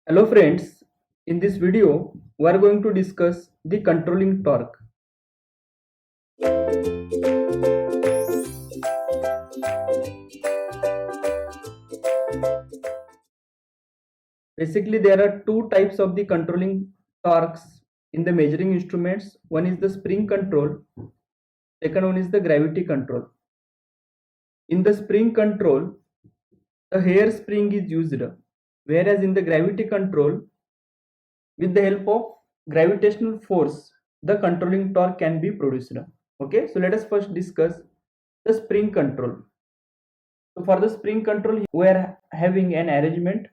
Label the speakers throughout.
Speaker 1: Hello friends, in this video we are going to discuss the controlling torque. Basically there are two types of the controlling torques in the measuring instruments. One is the spring control, second one is the gravity control. In the spring control, the hair spring is used, whereas in the gravity control, with the help of gravitational force, the controlling torque can be produced. Okay, so let us first discuss the spring control. So for the spring control, we are having an arrangement.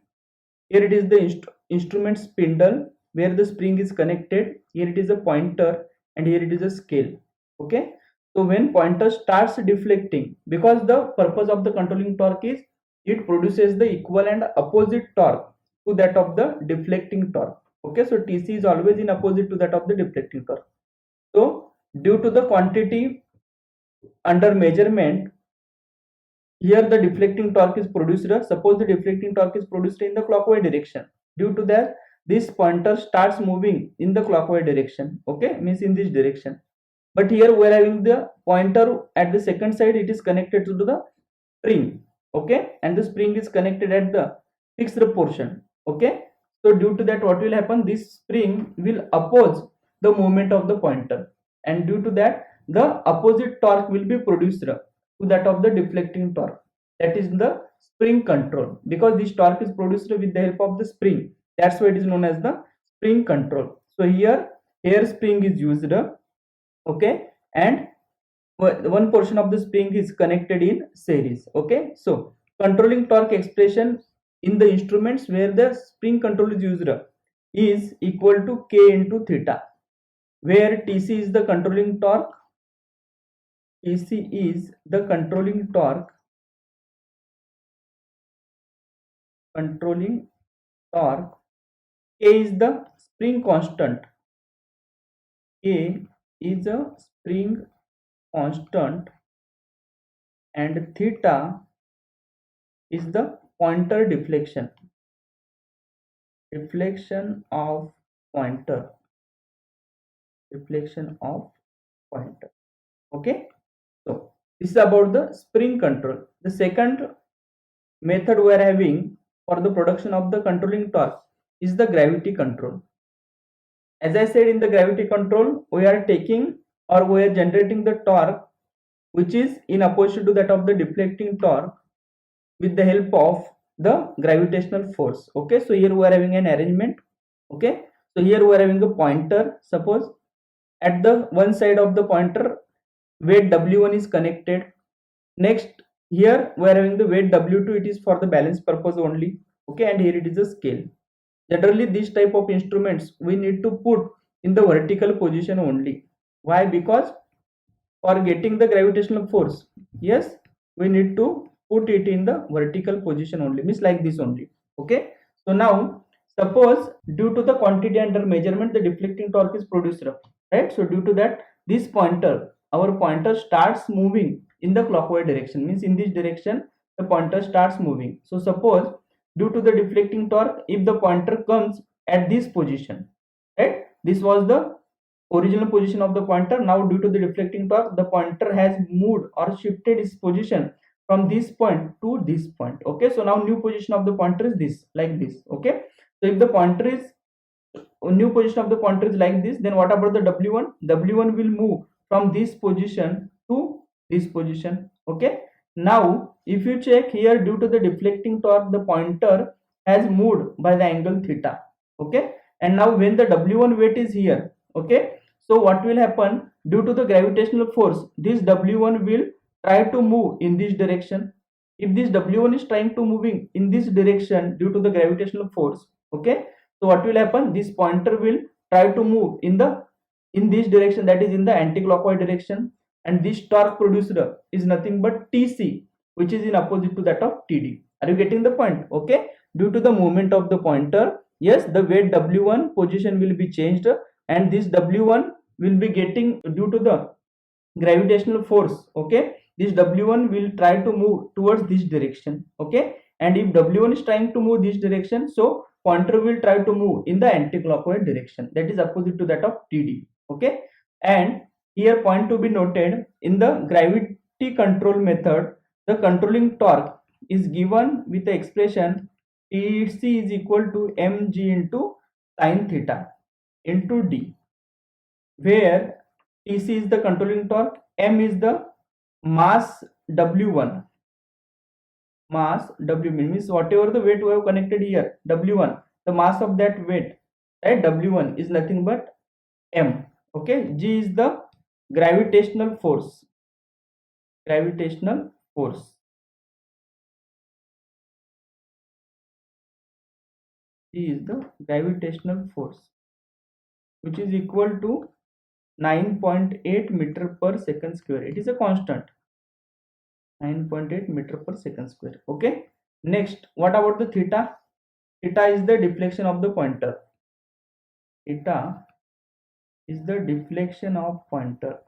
Speaker 1: Here it is the instrument spindle where the spring is connected. Here it is a pointer and here it is a scale. Okay. So when pointer starts deflecting, because the purpose of the controlling torque is it produces the equal and opposite torque to that of the deflecting torque. Okay. So TC is always in opposite to that of the deflecting torque. So due to the quantity under measurement, here the deflecting torque is produced. Suppose the deflecting torque is produced in the clockwise direction. Due to that, this pointer starts moving in the clockwise direction. Okay, means in this direction. But here we are having the pointer at the second side. It is connected to the spring. Okay, and the spring is connected at the fixed portion. Okay, so due to that, what will happen? This spring will oppose the movement of the pointer, and due to that, the opposite torque will be produced to that of the deflecting torque. That is the spring control, because this torque is produced with the help of the spring. That's why it is known as the spring control. So here hair spring is used, okay, and one portion of the spring is connected in series. Okay, so controlling torque expression in the instruments where the spring control is used is equal to K into theta, where TC is the controlling torque. TC is the controlling torque. Controlling torque. K is the spring constant. K is a spring constant, and theta is the pointer deflection. Deflection of pointer. Deflection of pointer. Okay. So this is about the spring control. The second method we are having for the production of the controlling torque is the gravity control. As I said, in the gravity control, we are taking or we are generating the torque which is in opposition to that of the deflecting torque with the help of the gravitational force. Okay, so here we are having an arrangement. Okay, so here we are having a pointer. Suppose at the one side of the pointer, weight W1 is connected. Next, here we are having the weight W2. It is for the balance purpose only. Okay, and here it is a scale. Generally, this type of instruments we need to put in the vertical position only. Why? Because for getting the gravitational force, yes, we need to put it in the vertical position only, means like this only. Okay, so now suppose due to the quantity under measurement, the deflecting torque is produced, right? So due to that, this pointer, our pointer starts moving in the clockwise direction, means in this direction the pointer starts moving. So suppose due to the deflecting torque, if the pointer comes at this position, right, this was the original position of the pointer. Now due to the deflecting torque, the pointer has moved or shifted its position from this point to this point. Okay, so now new position of the pointer is this, like this. Okay, so if the pointer is new position of the pointer is like this, then what about the W1? W1 will move from this position to this position. Okay, now if you check here, due to the deflecting torque, the pointer has moved by the angle theta. Okay, and now when the W1 weight is here, okay, so what will happen? Due to the gravitational force, this W1 will try to move in this direction. If this W1 is trying to moving in this direction due to the gravitational force, okay, so what will happen? This pointer will try to move in this direction, that is in the anti-clockwise direction, and this torque produced is nothing but TC, which is in opposite to that of TD. Are you getting the point? Okay, due to the movement of the pointer, yes, the weight W1 position will be changed, and this W1 will be getting, due to the gravitational force, okay, this W1 will try to move towards this direction. Okay, and if W1 is trying to move this direction, so pointer will try to move in the anti-clockwise direction, that is opposite to that of TD. Okay, and here point to be noted, in the gravity control method, the controlling torque is given with the expression TC is equal to mg into sin theta into d, where Tc is the controlling torque, m is the mass W1. Mass W means whatever the weight we have connected here, W1, the mass of that weight, right, W1 is nothing but m. Okay, G is the gravitational force. Gravitational force. G is the gravitational force, which is equal to 9.8 meter per second square. It is a constant. 9.8 meter per second square. Okay. Next, what about the theta? Theta is the deflection of the pointer. Theta is the deflection of pointer.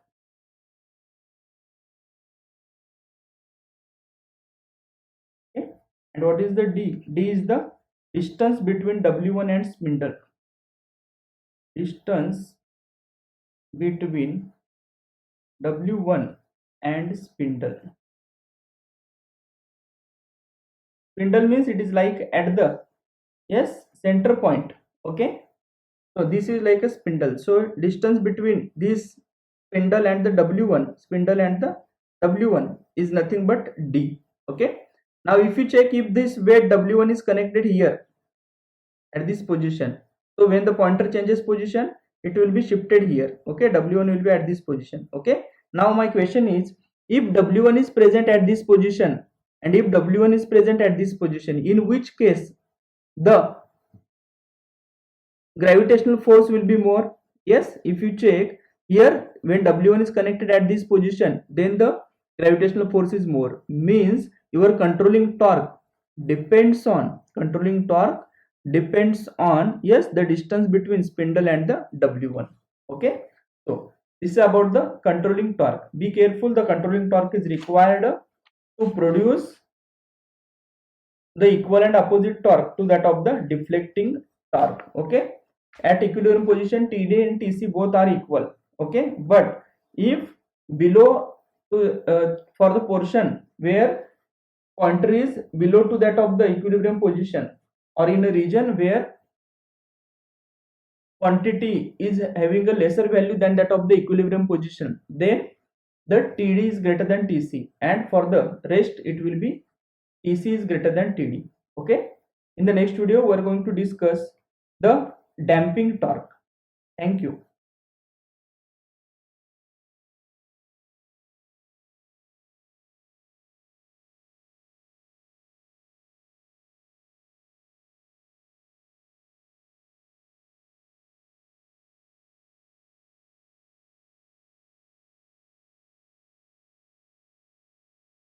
Speaker 1: Okay. And what is the D? D is the distance between W1 and spindle. Distance between W1 and spindle. Spindle means it is like at the, yes, center point. Okay, so this is like a spindle. So distance between this spindle and the W1, spindle and the W1 is nothing but D. Okay, now if you check, if this weight W1 is connected here at this position, so when the pointer changes position, it will be shifted here. Okay, W1 will be at this position. Okay, now my question is, if W1 is present at this position and if W1 is present at this position, in which case the gravitational force will be more? Yes, if you check here, when W1 is connected at this position, then the gravitational force is more, means your controlling torque depends on yes, the distance between spindle and the W1. Okay, so this is about the controlling torque. Be careful, the controlling torque is required to produce the equal and opposite torque to that of the deflecting torque. Okay, at equilibrium position, TD and TC both are equal. Okay, but if below to for the portion where pointer is below to that of the equilibrium position, or in a region where quantity is having a lesser value than that of the equilibrium position, then the TD is greater than TC, and for the rest it will be TC is greater than TD. Okay, in the next video we are going to discuss the damping torque. Thank you.